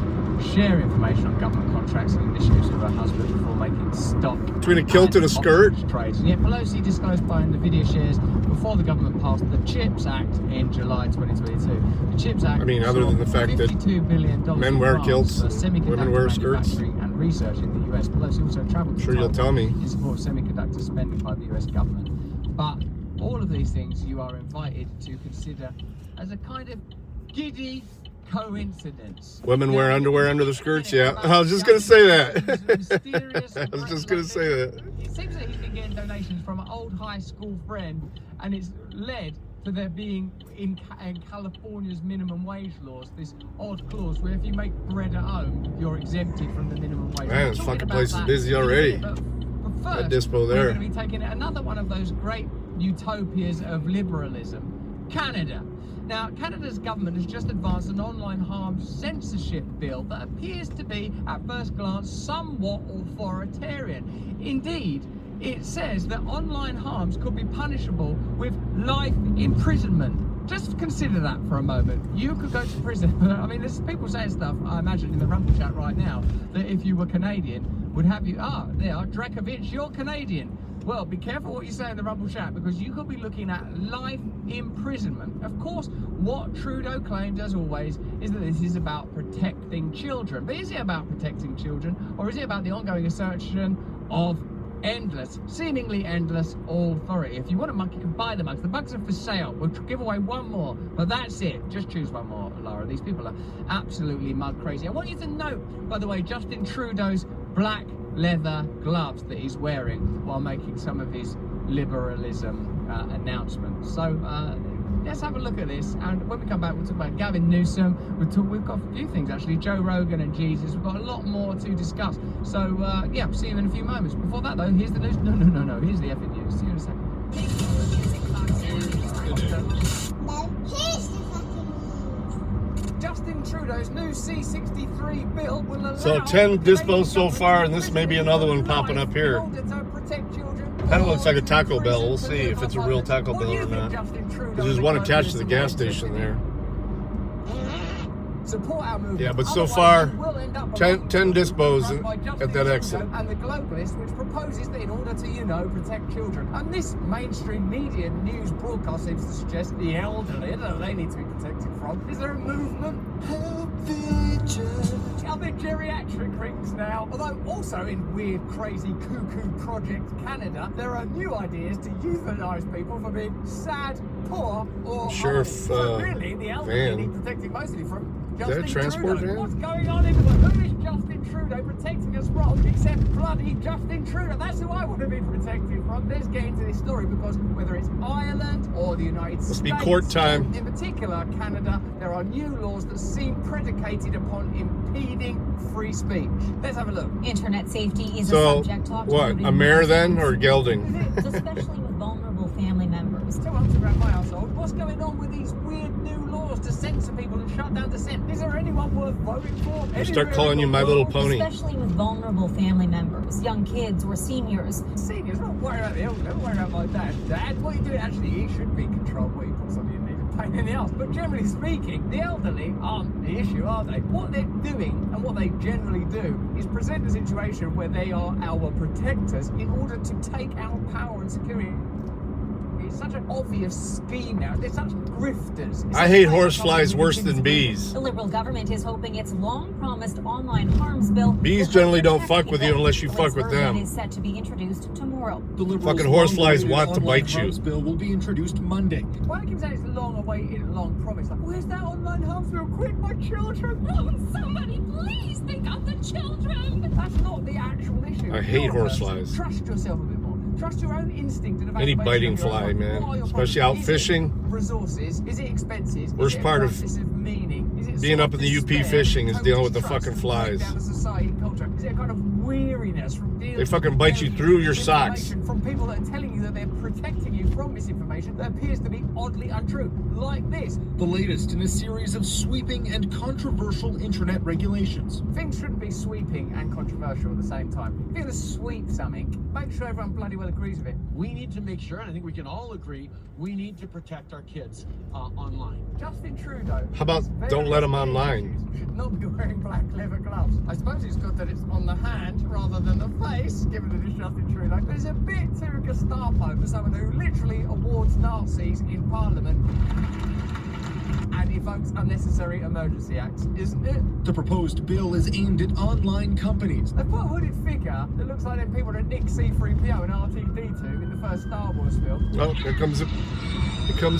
share information on government contracts and initiatives with her husband before making stock Between a kilt and a skirt? trades. And yet Pelosi disclosed buying NVIDIA shares before the government passed the CHIPS Act in July 2022. The CHIPS Act, I mean, other than the fact that $52 billion men wear kilts, semiconductor women wear skirts. manufacturing and research in the US. Pelosi also traveled to Sure, you'll tell me. in support of semiconductor spending by the US government. But all of these things you are invited to consider as a kind of giddy coincidence. Women wear underwear under the skirts, yeah. I was just going to say that. I was just going to say that. It seems that he's been getting donations from an old high school friend, and it's led for there being in California's minimum wage laws this odd clause where if you make bread at home, you're exempted from the minimum wage. Man, this fucking place is busy already. But first, that dispo there. we're going to be taking another one of those great utopias of liberalism, Canada. Now, Canada's government has just advanced an online harms censorship bill that appears to be, at first glance, somewhat authoritarian. Indeed, it says that online harms could be punishable with life imprisonment. Just consider that for a moment. You could go to prison. I mean, there's people saying stuff, I imagine, in the Rumble chat right now, that if you were Canadian, would have you, there are, Drakovich, you're Canadian. Well, be careful what you say in the Rumble chat, because you could be looking at life imprisonment. Of course, what Trudeau claims, as always, is that this is about protecting children. But is it about protecting children, or is it about the ongoing assertion of endless, seemingly endless authority? If you want a mug, you can buy the mugs. The mugs are for sale. We'll give away one more, but that's it. Just choose one more, Laura. These people are absolutely mug crazy. I want you to note, by the way, Justin Trudeau's black leather gloves that he's wearing while making some of his liberalism announcements. So let's have a look at this, and when we come back we'll talk about Gavin Newsom. We've got a few things actually, Joe Rogan and Jesus. We've got a lot more to discuss. So yeah, see you in a few moments. Before that though, here's the news. No, here's the effing news. See you in a second. Justin Trudeau's new C-63 bill will allow... So 10 dispos so far, and this may be another one popping up here. Kind of looks like a Taco Bell. We'll see if it's a real Taco Bell or not. Because there's one attached to the gas station there. Yeah, but so far, 10 dispos at that exit. And the globalist, which proposes that in order to, protect children. And this mainstream media news broadcast seems to suggest the elderly, they need to be protected from. Is there a movement? Are there geriatric rings now? Although also in weird, crazy, cuckoo Project Canada, there are new ideas to euthanize people for being sad, poor, or Sheriff so really, the elderly van. need protecting mostly from Is that a transport van? What's going on in the world? Who is Justin Trudeau protecting us from except bloody Justin Trudeau? That's who I want to be protected from. Let's get into this story, because whether it's Ireland or the United States, Must be court time. in particular Canada, there are new laws that seem predicated upon impeding free speech. Let's have a look. Internet safety is a So, subject talked what, about a in mayor most then, or cases, gelding? especially with vulnerable family members. Tell us about my household. What's going on with these weird new laws to censor people and shut down dissent? Is there anyone worth voting for? They start calling you My Little Pony. Especially with vulnerable family members, young kids or seniors. Seniors, don't worry about the elder, don't worry about my dad. Dad, what are you doing? Actually, he should be controlled what he puts on you. Pain in the ass. But generally speaking, the elderly aren't the issue, are they? What they're doing, and what they generally do, is present a situation where they are our protectors in order to take our power and security. It's such an obvious scheme now. They're such grifters. I hate horseflies worse than bees. The Liberal government is hoping its long-promised online harms bill. Bees generally don't fuck with you unless you fuck with version them. is set to be introduced tomorrow. The Liberals' Fucking horseflies long-awaited want to online bite you. harms bill will be introduced Monday. Why do you keep saying it's long awaited, long promised? Like, where's that online harms bill? Quick, my children! Oh, somebody please think of the children! That's not the actual issue. I hate You're a person. horseflies. Trust yourself a bit more. Trust your own instinct and Any evaluation biting of your fly, life. man. What are your Especially problems? out Is it fishing. Resources? Is it expenses? Worst Is it part a of crisis of meaning? Is it being sort up of in the UP despair, fishing is total dealing with the distrust, fucking and flies. breakdown of society and culture? Is it a kind of weariness from dealing They fucking with bite you through your information socks. from people that are telling you that they're protecting you from misinformation that appears to be oddly untrue, like this. The latest in a series of sweeping and controversial internet regulations. Things shouldn't be sweeping and controversial at the same time. If you're going to sweep something, make sure everyone bloody well agrees with it. We need to make sure, and I think we can all agree, we need to protect our kids online. Justin Trudeau. How about don't let them online? Should not be wearing black leather gloves. I suppose it's good that it's on the hand rather than the face, given that it's Justin Trudeau. But it's a bit too Gestapo for someone who literally awards Nazis in Parliament and evokes unnecessary emergency acts, isn't it? The proposed bill is aimed at online companies. They put a hooded figure that looks like them people that nick C-3PO and R2-D2 in the first Star Wars film. Oh, here comes a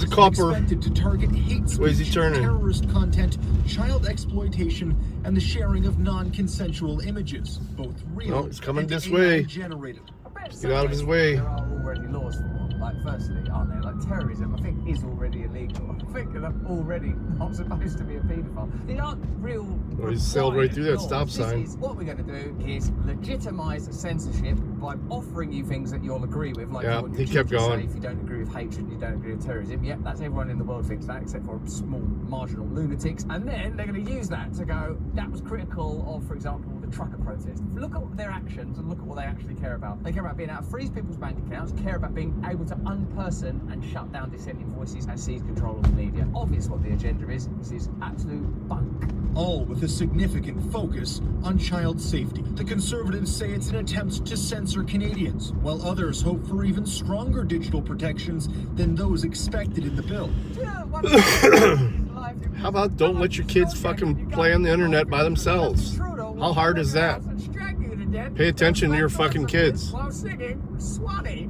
copper. Expected to target hate Where's he speech, turning? terrorist content, child exploitation, and the sharing of non-consensual images, both real Oh, it's coming and this way. AI-generated. I bet Get out of his way. There are already laws for it. like, firstly, aren't they? Like, terrorism, I think, is already illegal. I think they're already not supposed to be a paedophile. They aren't real. Well, he sailed right through that laws. stop sign. This is, what we're going to do is legitimize censorship by offering you things that you'll agree with. Like, yeah, he kept going. Say, if you don't agree with hatred, you don't agree with terrorism. Yeah, that's everyone in the world thinks that, except for small, marginal lunatics. And then they're going to use that to go, that was critical of, for example, the trucker protest. Look at their actions and look at what they actually care about. They care about being able to freeze people's bank accounts, care about being able to unperson and shut down dissenting voices and seize control of the media. Obvious what the agenda is. This is absolute bunk. All with a significant focus on child safety. The Conservatives say it's an attempt to censor Canadians, while others hope for even stronger digital protections than those expected in the bill. How about don't let your kids fucking play on the internet by themselves? How hard is that? Pay attention to your fucking kids. While singing Swanee.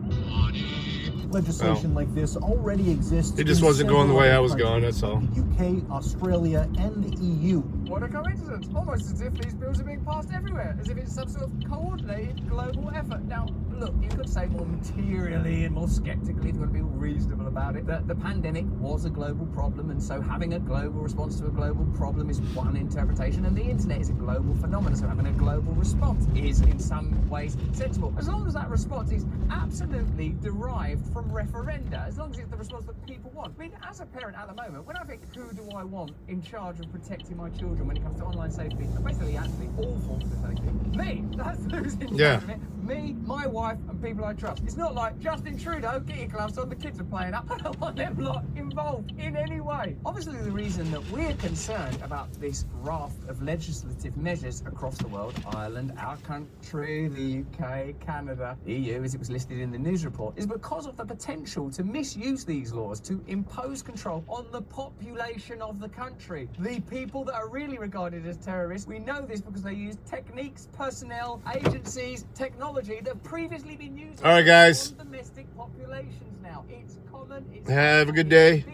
Legislation like this already exists. It just wasn't going the way I was going, that's all. The UK, Australia, and the EU. What a coincidence. Almost as if these bills are being passed everywhere, as if it's some sort of coordinated global effort. Now, look, you could say more materially and more skeptically, if you want to be reasonable about it, that the pandemic was a global problem, and so having a global response to a global problem is one interpretation, and the internet is a global phenomenon, so having a global response is in some ways sensible. As long as that response is absolutely derived from referenda, as long as it's the response that people want. I mean, as a parent at the moment, when I think, who do I want in charge of protecting my children when it comes to online safety, I'm basically actually all forms of safety. Me! That's who's in charge of it. Me, my wife, and people I trust. It's not like, Justin Trudeau, get your gloves on, the kids are playing up. I don't want them lot involved in any way. Obviously, the reason that we're concerned about this raft of legislative measures across the world, Ireland, our country, the UK, Canada, EU, as it was listed in the news report, is because of the potential to misuse these laws to impose control on the population of the country. The people that are really regarded as terrorists, we know this because they use techniques, personnel, agencies, technology that have previously been used all right, guys. on domestic populations now. It's common. It's have a good day.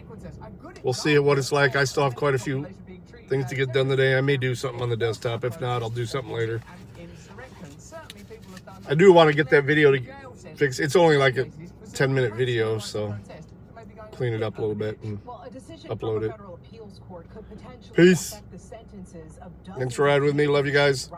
We'll see what it's like. I still have quite a few things to get done today. I may do something on the desktop. If not, I'll do something later. I do want to get that video to fix. It's only like a 10-minute video, so clean it up a little bit and upload it. Peace. Thanks for riding with me. Love you guys.